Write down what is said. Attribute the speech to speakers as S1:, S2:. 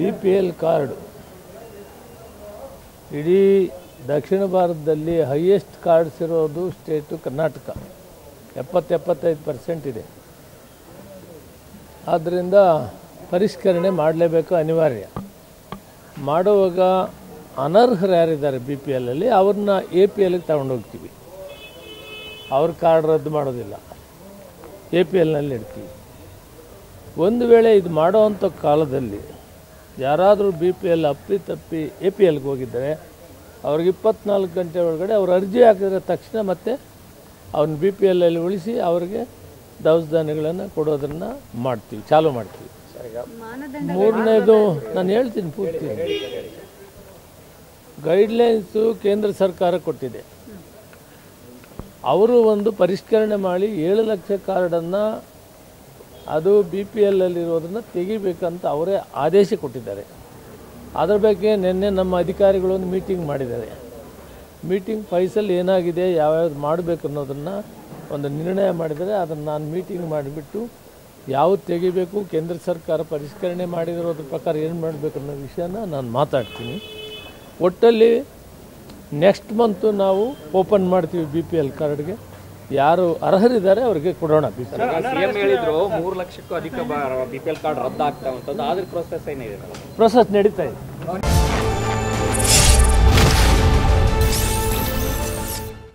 S1: BPL card ಇಡೀ ದಕ್ಷಿಣ ಭಾರತದಲ್ಲಿ highest cards ಇರೋದು ಸ್ಟೇಟು ಕರ್ನಾಟಕ. 70-75% ಇದೆ. ಆದ್ದರಿಂದ ಪರಿಷ್ಕರಣೆ ಮಾಡಲೇಬೇಕು, ಅನಿವಾರ್ಯ. ಮಾಡುವಾಗ ಅನರ್ಹರು ಯಾರಿದ್ದಾರೆ BPLಲ್ಲಿ ಅವ್ರನ್ನ APLಗೆ ತಗೊಂಡೋಗ್ತೀವಿ. ಅವ್ರ ಕಾರ್ಡ್ ರದ್ದು ಮಾಡೋದಿಲ್ಲ, APLನಲ್ಲಿ ಇಡ್ತೀವಿ. ಒಂದು ವೇಳೆ ಇದು ಮಾಡೋವಂಥ ಕಾಲದಲ್ಲಿ ಯಾರಾದರೂ BPL ಅಪ್ಪಿತಪ್ಪಿ APLಗೆ ಹೋಗಿದ್ದರೆ ಅವ್ರಿಗೆ 24 ಗಂಟೆ ಒಳಗಡೆ ಅವ್ರು ಅರ್ಜಿ ಹಾಕಿದ್ರೆ ತಕ್ಷಣ ಮತ್ತೆ ಅವ್ನ BPLಲ್ಲಿ ಉಳಿಸಿ ಅವ್ರಿಗೆ ದವಸಧಾನ್ಯಗಳನ್ನು ಕೊಡೋದನ್ನು ಮಾಡ್ತೀವಿ, ಚಾಲೂ ಮಾಡ್ತೀವಿ. ಮೂರನೇದು ನಾನು ಹೇಳ್ತೀನಿ ಪೂರ್ತಿ. ಗೈಡ್ಲೈನ್ಸು ಕೇಂದ್ರ ಸರ್ಕಾರ ಕೊಟ್ಟಿದೆ. ಅವರು ಒಂದು ಪರಿಷ್ಕರಣೆ ಮಾಡಿ 7 ಲಕ್ಷ ಕಾರ್ಡನ್ನು ಅದು BPLಲ್ಲಿರೋದನ್ನು ತೆಗಿಬೇಕಂತ ಅವರೇ ಆದೇಶ ಕೊಟ್ಟಿದ್ದಾರೆ. ಅದರ ಬಗ್ಗೆ ನಿನ್ನೆ ನಮ್ಮ ಅಧಿಕಾರಿಗಳು ಒಂದು ಮೀಟಿಂಗ್ ಮಾಡಿದ್ದಾರೆ. ಮೀಟಿಂಗ್ ಫೈಸಲ್ ಏನಾಗಿದೆ, ಯಾವ್ಯಾವ್ದು ಮಾಡಬೇಕು ಅನ್ನೋದನ್ನು ಒಂದು ನಿರ್ಣಯ ಮಾಡಿದರೆ ಅದನ್ನು ನಾನು ಮೀಟಿಂಗ್ ಮಾಡಿಬಿಟ್ಟು ಯಾವುದು ತೆಗಿಬೇಕು, ಕೇಂದ್ರ ಸರ್ಕಾರ ಪರಿಷ್ಕರಣೆ ಮಾಡಿರೋದ್ರ ಪ್ರಕಾರ ಏನು ಮಾಡಬೇಕು ಅನ್ನೋ ವಿಷಯನ ನಾನು ಮಾತಾಡ್ತೀನಿ. ಒಟ್ಟಲ್ಲಿ ನೆಕ್ಸ್ಟ್ ಮಂತು ನಾವು ಓಪನ್ ಮಾಡ್ತೀವಿ BPL ಕಾರ್ಡ್ಗೆ. ಯಾರು ಅರ್ಹರಿದ್ದಾರೆ ಅವರಿಗೆ ಕೊಡೋಣ.
S2: ಸಿಎಂ ಹೇಳಿದ್ರು 3 ಲಕ್ಷಕ್ಕೂ ಅಧಿಕ BPL ಕಾರ್ಡ್ ರದ್ದಾಗ್ತಾವಂಥದ್ದು. ಆದ್ರೆ ಪ್ರೊಸೆಸ್ ಏನಿದೆ?
S1: ಪ್ರೊಸೆಸ್ ನಡೀತಾ ಇದೆ.